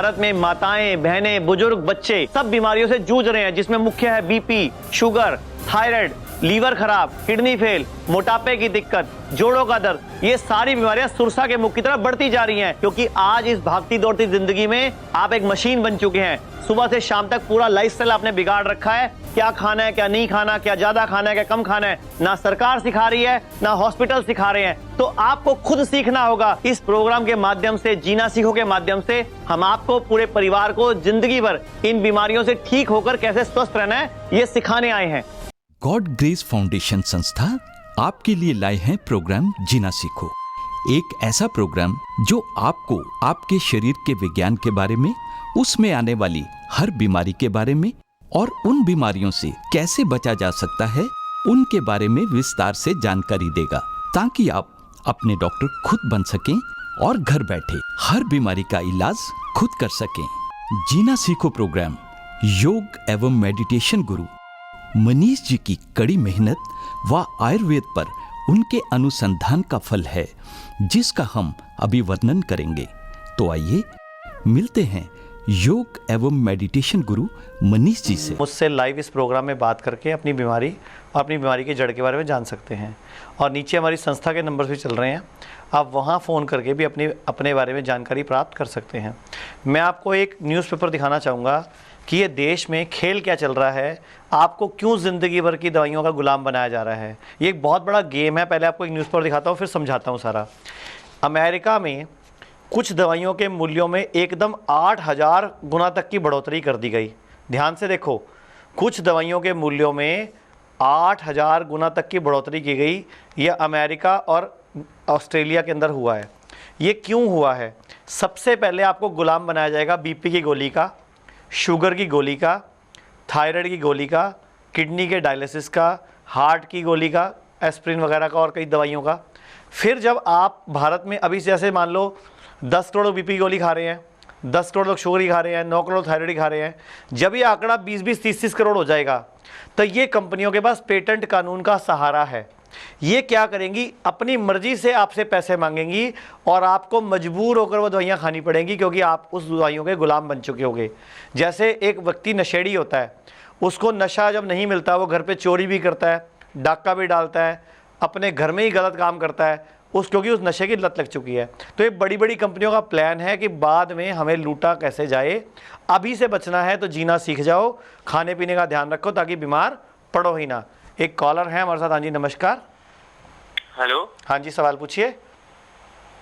भारत में माताएं, बहनें, बुजुर्ग, बच्चे सब बीमारियों से जूझ रहे हैं, जिसमें मुख्य है बीपी, शुगर, थायराइड, लीवर खराब, किडनी फेल, मोटापे की दिक्कत, जोड़ों का दर्द। ये सारी बीमारियां सुरसा के मुख की तरफ बढ़ती जा रही हैं, क्योंकि आज इस भागती दौड़ती जिंदगी में आप एक मशीन बन चुके हैं। सुबह से शाम तक पूरा लाइफस्टाइल आपने बिगाड़ रखा है। क्या खाना है, क्या नहीं खाना, क्या ज्यादा खाना है, क्या कम खाना है, ना सरकार सिखा रही है, ना हॉस्पिटल सिखा रहे हैं। तो आपको खुद सीखना होगा। इस प्रोग्राम के माध्यम से, जीना सीखो के माध्यम से, हम आपको, पूरे परिवार को जिंदगी भर इन बीमारियों से ठीक होकर कैसे स्वस्थ रहना है, ये सिखाने आए हैं। गॉड ग्रेस फाउंडेशन संस्था आपके लिए लाए हैं प्रोग्राम जीना सीखो। एक ऐसा प्रोग्राम जो आपको आपके शरीर के विज्ञान के बारे में, उसमें आने वाली हर बीमारी के बारे में और उन बीमारियों से कैसे बचा जा सकता है, उनके बारे में विस्तार से जानकारी देगा, ताकि आप अपने डॉक्टर खुद बन सकें और घर बैठे हर बीमारी का इलाज खुद कर सकें। जीना सीखो प्रोग्राम योग एवं मेडिटेशन गुरु मनीष जी की कड़ी मेहनत व आयुर्वेद पर उनके अनुसंधान का फल है, जिसका हम अभी वर्णन करेंगे। तो आइए मिलते हैं योग एवं मेडिटेशन गुरु मनीष जी से। मुझसे लाइव इस प्रोग्राम में बात करके अपनी बीमारी और अपनी बीमारी की जड़ के बारे में जान सकते हैं। और नीचे हमारी संस्था के नंबर भी चल रहे हैं, आप वहां फ़ोन करके भी अपने बारे में जानकारी प्राप्त कर सकते हैं। मैं आपको एक न्यूज़पेपर दिखाना चाहूँगा कि ये देश में खेल क्या चल रहा है, आपको क्यों ज़िंदगी भर की दवाइयों का गुलाम बनाया जा रहा है। ये एक बहुत बड़ा गेम है। पहले आपको एक न्यूज़पेपर दिखाता हूँ, फिर समझाता हूँ सारा। अमेरिका में कुछ दवाइयों के मूल्यों में एकदम 8000 गुना तक की बढ़ोतरी कर दी गई। ध्यान से देखो, कुछ दवाइयों के मूल्यों में 8000 गुना तक की बढ़ोतरी की गई। यह अमेरिका और ऑस्ट्रेलिया के अंदर हुआ है। ये क्यों हुआ है? सबसे पहले आपको गुलाम बनाया जाएगा बीपी की गोली का, शुगर की गोली का, थायराइड की गोली का, किडनी के डायलिसिस का, हार्ट की गोली का, एस्प्रिन वगैरह का और कई दवाइयों का। फिर जब आप भारत में अभी जैसे मान लो 10 करोड़ लोग बीपी की गोली खा रहे हैं, 10 करोड़ लोग शुगर की खा रहे हैं, 9 करोड़ थायराइड की खा रहे हैं, जब ये आंकड़ा 20-20, 30-30 करोड़ हो जाएगा, तो ये कंपनियों के पास पेटेंट कानून का सहारा है। ये क्या करेंगी? अपनी मर्जी से आपसे पैसे मांगेंगी और आपको मजबूर होकर वो दवाइयाँ खानी पड़ेंगी, क्योंकि आप उस दवाइयों के गुलाम बन चुके होंगे। जैसे एक व्यक्ति नशेड़ी होता है, उसको नशा जब नहीं मिलता, वो घर पे चोरी भी करता है, डाका भी डालता है, अपने घर में ही गलत काम करता है, क्योंकि उस नशे की लत लग चुकी है। तो ये बड़ी बड़ी कंपनियों का प्लान है कि बाद में हमें लूटा कैसे जाए। अभी से बचना है तो जीना सीख जाओ, खाने पीने का ध्यान रखो ताकि बीमार पड़ो ही ना। एक कॉलर है हमारे साथ। हाँ जी, नमस्कार। हेलो। हाँ जी, सवाल पूछिए।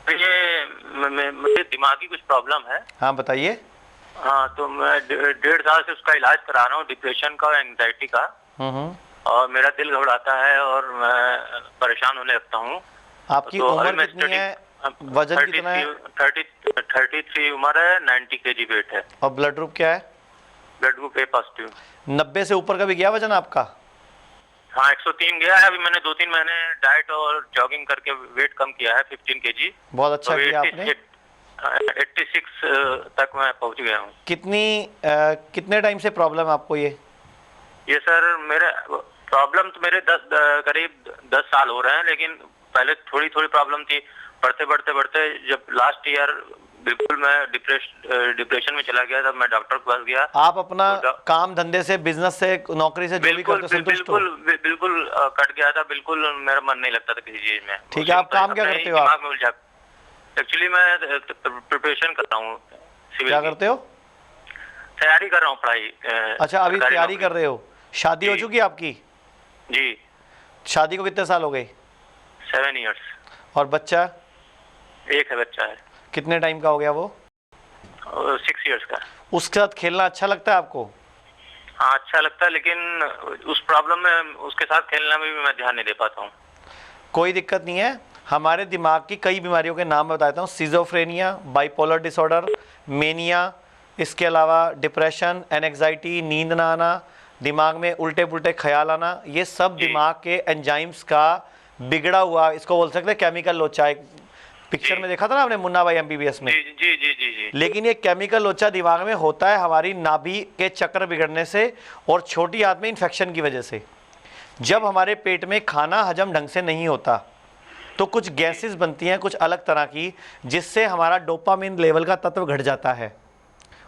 ये मुझे दिमागी कुछ प्रॉब्लम है। हाँ बताइए। हाँ, तो मैं 1.5 साल से उसका इलाज करा रहा हूँ, डिप्रेशन का, एंजाइटी का। और मेरा दिल घबराता है और मैं परेशान होने लगता हूँ। आपकी तो उम्र कितनी है? वजन कितना है? 33 उम्र है, 90 kg वेट है। और ब्लड ग्रुप क्या है? Blood group A positive. 90 से ऊपर का भी गया वजन आपका? हाँ, 103 गया है। अभी मैंने 2-3 महीने डाइट और जॉगिंग करके वेट कम किया है, 15 kg। बहुत अच्छा किया आपने। 86 तक मैं पहुंच गया हूँ। कितने टाइम से प्रॉब्लम है आपको ये? ये सर मेरे प्रॉब्लम तो मेरे करीब 10 साल हो रहे हैं, लेकिन पहले थोड़ी थोड़ी प्रॉब्लम थी। बढ़ते जब लास्ट ईयर बिल्कुल मैं डिप्रेशन में चला गया, तब मैं डॉक्टर के पास गया। आप अपना काम धंधे से, बिजनेस से, नौकरी से जो भी करते हो संतुष्ट हो? बिल्कुल कट गया था। बिल्कुल मेरा मन नहीं लगता था किसी चीज में। ठीक है, आप काम क्या करते हो? आप एक्चुअली मैं प्रिपरेशन कर रहा हूँ। क्या करते हो? तैयारी कर रहा हूँ, पढ़ाई। अच्छा, अभी तैयारी कर रहे हो। शादी हो चुकी है आपकी? जी। शादी को कितने साल हो गए? 7 years। और बच्चा? एक है बच्चा है। कितने टाइम का हो गया वो? 6 years का। उसके साथ खेलना अच्छा लगता है आपको? हाँ, अच्छा लगता है, लेकिन उस प्रॉब्लम में उसके साथ खेलना में भी मैं ध्यान नहीं दे पाता हूँ। कोई दिक्कत नहीं है। हमारे दिमाग की कई बीमारियों के नाम बताता हूँ। सिजोफ्रेनिया, बाइपोलर डिसऑर्डर, मेनिया, इसके अलावा डिप्रेशन, एंजाइटी, नींद ना आना, दिमाग में उल्टे पुल्टे ख्याल आना, ये सब दिमाग के एंजाइम्स का बिगड़ा हुआ, इसको बोल सकते हैं केमिकल लोचा। एक पिक्चर में देखा था ना आपने, मुन्ना भाई MBBS में। जी। लेकिन ये केमिकल लोचा दिमाग में होता है हमारी नाभि के चक्र बिगड़ने से और छोटी आंत में इन्फेक्शन की वजह से। जब हमारे पेट में खाना हजम ढंग से नहीं होता तो कुछ गैसेस बनती हैं कुछ अलग तरह की, जिससे हमारा डोपामिन लेवल का तत्व घट जाता है।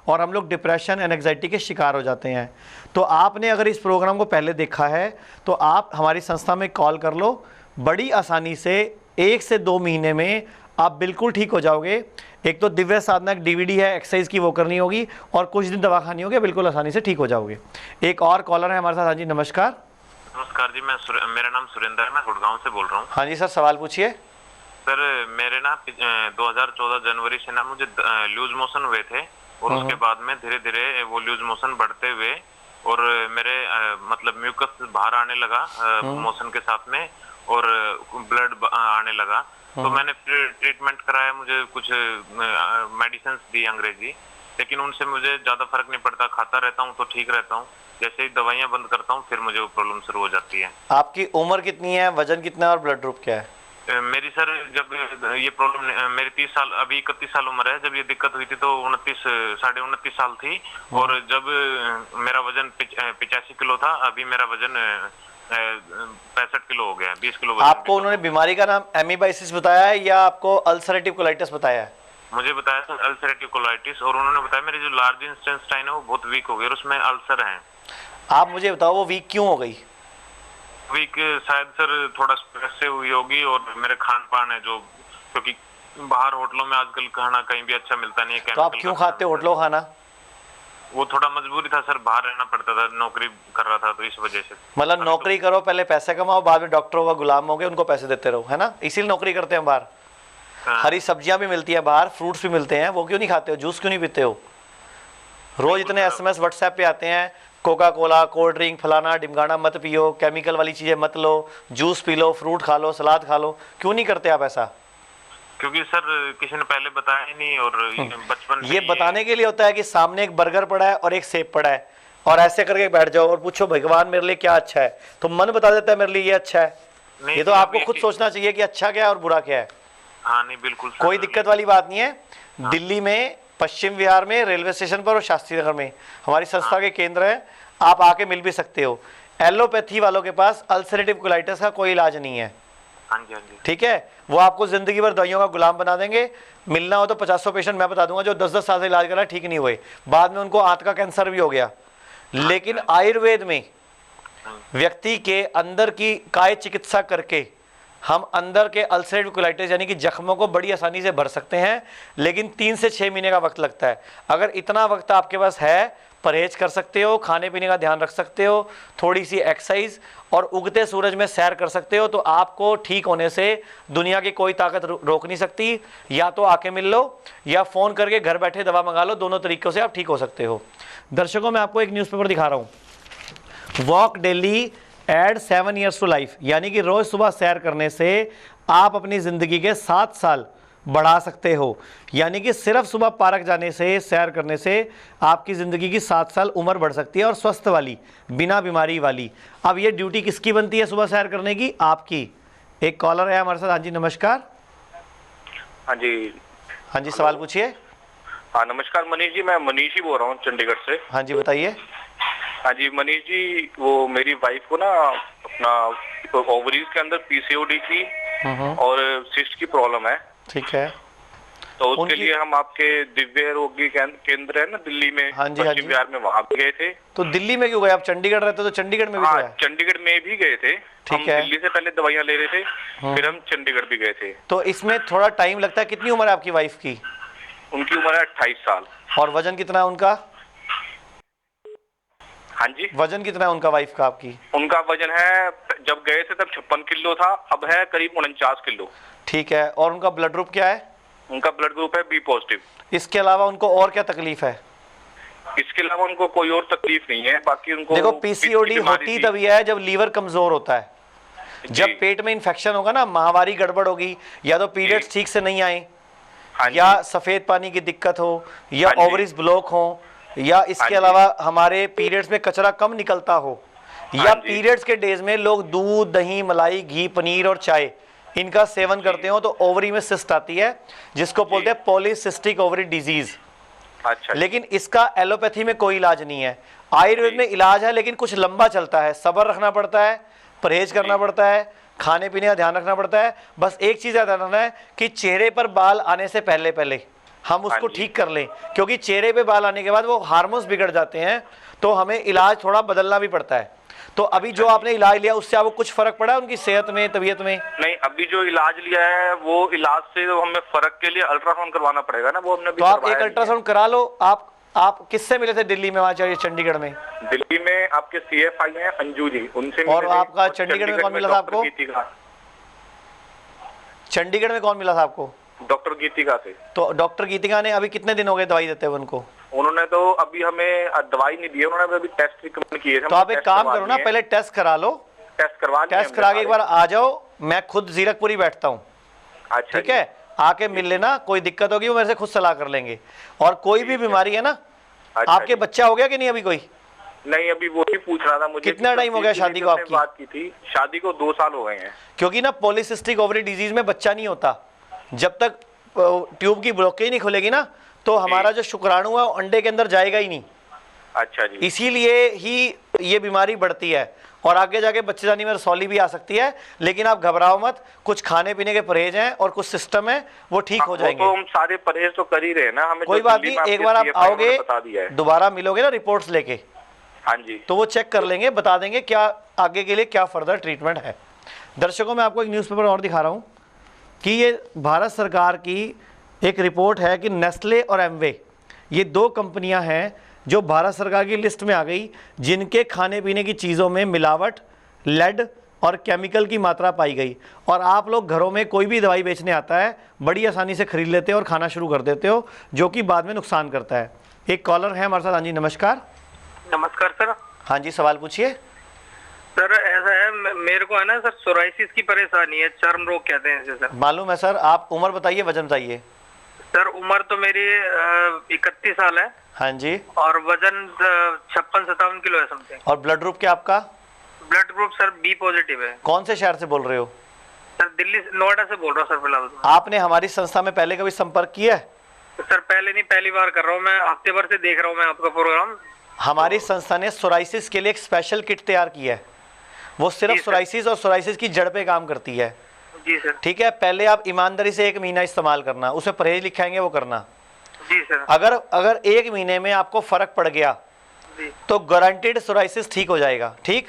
और हम लोग डिप्रेशन एंड एंग्जाइटी के शिकार हो जाते हैं। तो आपने अगर इस प्रोग्राम को पहले देखा है तो आप हमारी संस्था में कॉल कर लो, बड़ी आसानी से 1 से 2 महीने में आप बिल्कुल ठीक हो जाओगे। एक तो दिव्य साधना डीवीडी है, एक्सरसाइज की, वो करनी होगी और कुछ दिन दवा खानी होगी, बिल्कुल आसानी से ठीक हो जाओगे। एक और कॉलर है हमारे साथ। हाँ जी नमस्कार। नमस्कार जी, मेरा नाम सुरेंद्र है, मैं गुड़गांव से बोल रहा हूँ। हाँ जी सर, सवाल पूछिए। सर मेरे ना 2014 जनवरी से ना मुझे लूज मोशन हुए थे और उसके बाद में धीरे धीरे वो लूज मोशन बढ़ते हुए और मेरे मतलब म्यूकस बाहर आने लगा मोशन के साथ में और ब्लड आने लगा। तो मैंने फिर ट्रीटमेंट कराया, मुझे कुछ मेडिसिन दी अंग्रेजी, लेकिन उनसे मुझे ज्यादा फर्क नहीं पड़ता। खाता रहता हूँ तो ठीक रहता हूँ, जैसे ही दवाइयाँ बंद करता हूँ फिर मुझे वो प्रॉब्लम शुरू हो जाती है। आपकी उम्र कितनी है, वजन कितना है और ब्लड ग्रुप क्या है? मेरी सर जब ये प्रॉब्लम, मेरी 30 साल, अभी 31 साल उम्र है, जब ये दिक्कत हुई थी तो 29 साल थी। और जब मेरा वजन 85 किलो था, अभी मेरा वजन 65 किलो हो गया, 20 किलो। आपको उन्होंने बीमारी का नाम एमीबाइसिस बताया है या आपको अल्सरेटिव कोलाइटिस बताया है? मुझे बताया था अल्सरेटिव कोलाइटिस, और उन्होंने बताया मेरी जो लार्ज इंटेस्टाइन है वो बहुत वीक हो गई और उसमें अल्सर है। आप मुझे बताओ वो वीक क्यों हो गई? वीक शायद सर थोड़ा स्ट्रेस से हुई होगी और मेरे खान पान है जो, क्योंकि बाहर होटलों में आजकल खाना कहीं भी अच्छा मिलता नहीं है। तो आप क्यों खाते हो होटलों खाना? वो थोड़ा मजबूरी था सर, बाहर रहना पड़ता था, नौकरी कर रहा था तो इस वजह से। मतलब नौकरी करो, पहले पैसे कमाओ, बाद में डॉक्टरों का गुलाम हो गए, उनको पैसे देते रहो, है ना? इसीलिए नौकरी करते हैं बाहर। हरी सब्जियां भी मिलती है बाहर, फ्रूट्स भी मिलते हैं, वो क्यों नहीं खाते हो? जूस क्यों नहीं पीते हो? रोज इतने SMS व्हाट्सएप पे आते हैं, कोका कोला, कोल्ड ड्रिंक, फलाना ढिमकाना मत पियो, केमिकल वाली चीजें मत लो, जूस पी लो, फ्रूट खा लो, सलाद खा लो। क्यों नहीं करते आप ऐसा? क्योंकि सर किसी ने पहले बताया ही नहीं, और बचपन ये बताने के लिए होता है कि सामने एक बर्गर पड़ा है और एक सेब पड़ा है और ऐसे करके बैठ जाओ और पूछो भगवान मेरे लिए क्या अच्छा है, तो मन बता देता है मेरे लिए ये अच्छा है। ये तो आपको खुद सोचना चाहिए कि अच्छा क्या है और बुरा क्या है। हाँ नहीं बिल्कुल, कोई दिक्कत वाली बात नहीं है। दिल्ली में, पश्चिम विहार में, रेलवे स्टेशन पर और शास्त्री नगर में हमारी संस्था के केंद्र है, आप आके मिल भी सकते हो। एलोपैथी वालों के पास अल्सरेटिव कोलाइटिस का कोई इलाज नहीं है। हाँ जी, हाँ जी। ठीक है, वो आपको जिंदगी भर दवाइयों का गुलाम बना देंगे। मिलना हो तो 50 पेशेंट मैं बता दूंगा जो 10-10 साल से इलाज करा, ठीक नहीं हुए, बाद में उनको आंत का कैंसर भी हो गया। लेकिन आयुर्वेद में व्यक्ति के अंदर की काय चिकित्सा करके हम अंदर के अल्सरेटिव कोलाइटिस यानी कि जख्मों को बड़ी आसानी से भर सकते हैं, लेकिन 3 से 6 महीने का वक्त लगता है। अगर इतना वक्त आपके पास है, परहेज कर सकते हो, खाने पीने का ध्यान रख सकते हो, थोड़ी सी एक्सरसाइज और उगते सूरज में सैर कर सकते हो, तो आपको ठीक होने से दुनिया की कोई ताकत रोक नहीं सकती। या तो आके मिल लो या फ़ोन करके घर बैठे दवा मंगा लो, दोनों तरीक़ों से आप ठीक हो सकते हो। दर्शकों, मैं आपको एक न्यूज़पेपर दिखा रहा हूँ, walk daily add 7 years to life, यानी कि रोज़ सुबह सैर करने से आप अपनी ज़िंदगी के 7 साल बढ़ा सकते हो। यानी कि सिर्फ सुबह पार्क जाने से, सैर करने से आपकी ज़िंदगी की 7 साल उम्र बढ़ सकती है, और स्वस्थ वाली, बिना बीमारी वाली। अब ये ड्यूटी किसकी बनती है सुबह सैर करने की? आपकी। एक कॉलर है हमारे साथ। हाँ जी नमस्कार। हाँ जी। हाँ जी, सवाल पूछिए। हाँ नमस्कार मनीष जी, मैं मनीष ही बोल रहा हूँ चंडीगढ़ से। हाँ जी बताइए। हाँ जी मनीष जी, वो मेरी वाइफ को ना अपना ओवरीज के अंदर PCOD की और सिस्ट की प्रॉब्लम है। ठीक है, तो उसके लिए हम आपके दिव्य रोगी केंद्र है ना दिल्ली में, हाँ जी, पश्चिम बिहार में, वहाँ भी गए थे। तो दिल्ली में क्यों गए? आप चंडीगढ़ रहते हो तो चंडीगढ़ में भी हाँ, तो है। चंडीगढ़ में भी गए थे। हम है। दिल्ली से पहले दवाइयाँ ले रहे थे, फिर हम चंडीगढ़ भी गए थे। तो इसमें थोड़ा टाइम लगता है। कितनी उम्र है आपकी वाइफ की? उनकी उम्र है 28 साल। और वजन कितना है उनका? हाँ जी, वजन कितना है उनका, वाइफ का आपकी? उनका वजन है, जब गए थे तब 56 किलो था, अब है करीब 49 किलो। ठीक है, और उनका ब्लड ग्रुप क्या है? उनका ब्लड ग्रुप है B पॉजिटिव। इसके अलावा उनको और क्या तकलीफ है? इसके अलावा उनको कोई और तकलीफ नहीं है। बाकी उनको देखो, PCOD होती तभी है जब लीवर कमजोर होता है, जब पेट में इन्फेक्शन होगा ना, माहवारी गड़बड़ होगी, या तो पीरियड्स ठीक से नहीं आए, या सफेद पानी की दिक्कत हो, या ओवरीज ब्लॉक हो, या इसके अलावा हमारे पीरियड्स में कचरा कम निकलता हो, या पीरियड्स के डेज में लोग दूध, दही, मलाई, घी, पनीर और चाय इनका सेवन करते हो, तो ओवरी में सिस्ट आती है, जिसको बोलते हैं पॉलीसिस्टिक ओवरी डिजीज। अच्छा। लेकिन इसका एलोपैथी में कोई इलाज नहीं है। आयुर्वेद में इलाज है, लेकिन कुछ लंबा चलता है, सब्र रखना पड़ता है, परहेज करना पड़ता है, खाने पीने का ध्यान रखना पड़ता है। बस एक चीज याद रखना है कि चेहरे पर बाल आने से पहले पहले हम उसको हाँ जी। ठीक कर लें, क्योंकि चेहरे पे बाल आने के बाद वो हार्मोन्स बिगड़ जाते हैं, तो हमें इलाज थोड़ा बदलना भी पड़ता है। तो अभी जो आपने इलाज लिया उससे आपको कुछ फर्क पड़ा उनकी सेहत में, तबीयत में? नहीं, अभी जो इलाज लिया है वो इलाज से जो हमें फर्क के लिए अल्ट्रासाउंड करवाना पड़ेगा ना, वो हमने अभी तो आप करवाया एक नहीं है। अल्ट्रासाउंड करा लो। आप किससे मिले थे दिल्ली में, वहाँ चंडीगढ़ में? दिल्ली में आपके CFI हैं अंजू जी, उनसे और मिले थे। आपका चंडीगढ़ में कौन मिला था डॉक्टर आपको? गीतिका। चंडीगढ़ में कौन मिला था आपको? डॉक्टर गीतिका से। तो डॉक्टर गीतिका ने अभी कितने दिन हो गए दवाई देते हुए उनको? उन्होंने तो अभी हमें दवाई नहीं दी है, उन्होंने अभी टेस्ट रिकमेंड किए थे। तो आप एक काम करो ना, पहले टेस्ट करा लो, टेस्ट करवा लिए टेस्ट करा के एक बार आ जाओ, मैं खुद जीरकपुरी बैठता हूँ, अच्छा ठीक है? आके मिल लेना, कोई दिक्कत होगी वो मेरे से खुद सलाह कर लेंगे। और कोई भी बीमारी है ना, अच्छा आपके जी। बच्चा हो गया कि नहीं अभी कोई? नहीं, अभी वो ही पूछ रहा था मुझे। कितना टाइम हो गया शादी को हमने आपकी? बात की थी, शादी को 2 साल हो गए हैं। क्योंकि ना पॉलीसिस्टिक ओवरी डिजीज में बच्चा नहीं होता जब तक ट्यूब की ब्लॉकेज नहीं खुलेगी ना, तो हमारा जो शुक्राणु है वो अंडे के अंदर जाएगा ही नहीं। अच्छा जी। इसीलिए ही ये बीमारी बढ़ती है और आगे जाके बच्चेदानी में रसौली भी आ सकती है। लेकिन आप घबराओ मत, कुछ खाने पीने के परहेज हैं और कुछ सिस्टम है, वो ठीक हो जाएंगे। तो हम सारे परहेज तो कर ही रहे हैं ना, हमें कोई जो बात दिल्ली नहीं, में एक बार आप आपके CFI आओगे, बता दिया है। दोबारा मिलोगे ना रिपोर्ट्स लेके, हाँ जी। तो वो चेक कर लेंगे, बता देंगे क्या आगे के लिए क्या फर्दर ट्रीटमेंट है। दर्शकों, मैं आपको एक न्यूज़पेपर और दिखा रहा हूँ कि ये भारत सरकार की एक रिपोर्ट है कि नेस्ले और एमवे, ये 2 कंपनियां हैं जो भारत सरकार की लिस्ट में आ गई जिनके खाने पीने की चीज़ों में मिलावट, लेड और केमिकल की मात्रा पाई गई। और आप लोग घरों में कोई भी दवाई बेचने आता है बड़ी आसानी से खरीद लेते हो और खाना शुरू कर देते हो, जो कि बाद में नुकसान करता है। एक कॉलर है हमारे साथ। हाँ जी, नमस्कार। नमस्कार सर। हाँ जी, सवाल पूछिए। सर ऐसा है, मेरे को है ना सर सोराइसिस की परेशानी है, चर्म रोग कहते हैं इसे सर। मालूम है सर। आप उम्र बताइए, वजन बताइए। सर उम्र तो मेरी 31 साल है। हाँ जी। और वजन 56-57 किलो है समथिंग। और ब्लड ग्रुप क्या आपका? Blood group sir B positive है। कौन से शहर से बोल रहे हो? सर दिल्ली, नोएडा से बोल रहा हूँ सर फिलहाल। आपने हमारी संस्था में पहले कभी संपर्क किया है? सर पहले नहीं, पहली बार कर रहा हूँ मैं, हफ्ते भर से देख रहा हूँ मैं आपका प्रोग्राम। हमारी संस्था ने सोराइसिस के लिए एक स्पेशल किट तैयार की है, वो सिर्फ जी सर। सोराइसिस और सोराइसिस की जड़ पे काम करती है। जी सर। ठीक है, पहले आप ईमानदारी से 1 महीना इस्तेमाल करना, उसमें परहेज लिखाएंगे वो करना। जी सर। अगर 1 महीने में आपको फर्क पड़ गया जी तो गारंटीड सोराइसिस ठीक हो जाएगा। ठीक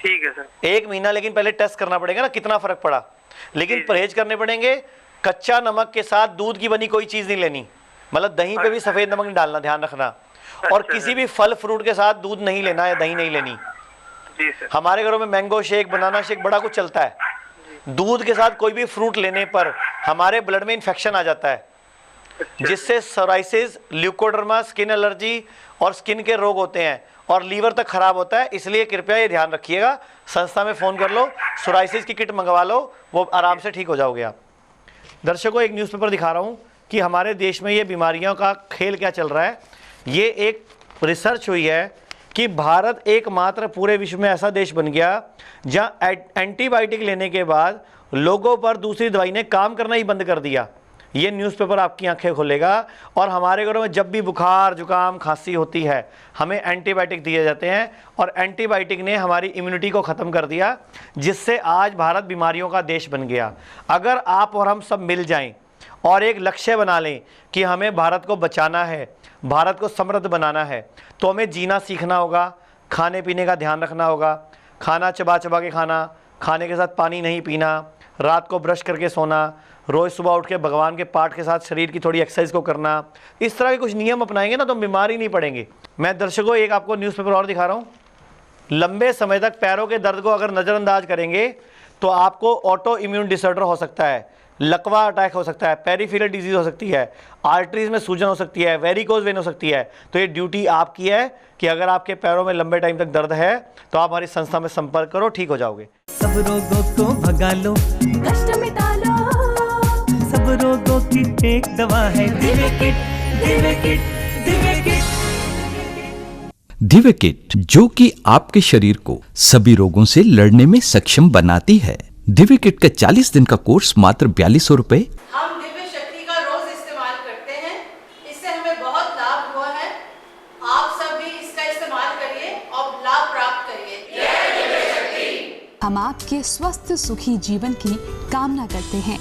है सर। 1 महीना, लेकिन पहले टेस्ट करना पड़ेगा ना कितना फर्क पड़ा। लेकिन जी। परहेज करने पड़ेंगे। कच्चा नमक के साथ दूध की बनी कोई चीज़ नहीं लेनी, मतलब दही पे भी सफ़ेद नमक नहीं डालना, ध्यान रखना। और अच्छा किसी सर। भी फल फ्रूट के साथ दूध नहीं लेना या दही नहीं लेनी। जी सर। हमारे घरों में मैंगो शेक, बनाना शेक बड़ा कुछ चलता है। दूध के साथ कोई भी फ्रूट लेने पर हमारे ब्लड में इन्फेक्शन आ जाता है, जिससे सोराइसिस, ल्यूकोडर्मा, स्किन एलर्जी और स्किन के रोग होते हैं और लीवर तक खराब होता है। इसलिए कृपया ये ध्यान रखिएगा, संस्था में फ़ोन कर लो, सोराइसिस की किट मंगवा लो, वो आराम से ठीक हो जाओगे आप। दर्शकों, एक न्यूज़पेपर दिखा रहा हूँ कि हमारे देश में ये बीमारियों का खेल क्या चल रहा है। ये एक रिसर्च हुई है कि भारत एकमात्र पूरे विश्व में ऐसा देश बन गया जहाँ एंटीबायोटिक लेने के बाद लोगों पर दूसरी दवाई ने काम करना ही बंद कर दिया। ये न्यूज़पेपर आपकी आंखें खोलेगा। और हमारे घरों में जब भी बुखार, जुकाम, खांसी होती है, हमें एंटीबायोटिक दिए जाते हैं और एंटीबायोटिक ने हमारी इम्यूनिटी को ख़त्म कर दिया, जिससे आज भारत बीमारियों का देश बन गया। अगर आप और हम सब मिल जाएं और एक लक्ष्य बना लें कि हमें भारत को बचाना है, भारत को समृद्ध बनाना है, तो हमें जीना सीखना होगा, खाने पीने का ध्यान रखना होगा, खाना चबा चबा के खाना, खाने के साथ पानी नहीं पीना, रात को ब्रश करके सोना, रोज़ सुबह उठ के भगवान के पाठ के साथ शरीर की थोड़ी एक्सरसाइज को करना। इस तरह के कुछ नियम अपनाएंगे ना तो हम बीमार ही नहीं पड़ेंगे। मैं दर्शकों एक आपको न्यूज़पेपर और दिखा रहा हूँ। लंबे समय तक पैरों के दर्द को अगर नज़रअंदाज करेंगे तो आपको ऑटो इम्यून डिसऑर्डर हो सकता है, लकवा अटैक हो सकता है, पेरिफेरल डिजीज़ हो सकती है, आर्टरीज में सूजन हो सकती है, वेरिकोज वेन हो सकती है। तो ये ड्यूटी आपकी है कि अगर आपके पैरों में लंबे टाइम तक दर्द है तो आप हमारी संस्था में संपर्क करो, ठीक हो जाओगे। सब रोगों को भगा लो, कष्ट मिटा लो, सब रोगों की एक दवा है Divya kit, Divya kit, Divya kit. Divya kit, जो कि आपके शरीर को सभी रोगों से लड़ने में सक्षम बनाती है। दिव्य किट का 40 दिन का कोर्स मात्र 4200 रुपए। हम दिव्य शक्ति का रोज इस्तेमाल करते हैं, इससे हमें बहुत लाभ हुआ है। आप सब भी इसका इस्तेमाल करिए और लाभ प्राप्त करिए। हम आपके स्वस्थ सुखी जीवन की कामना करते हैं।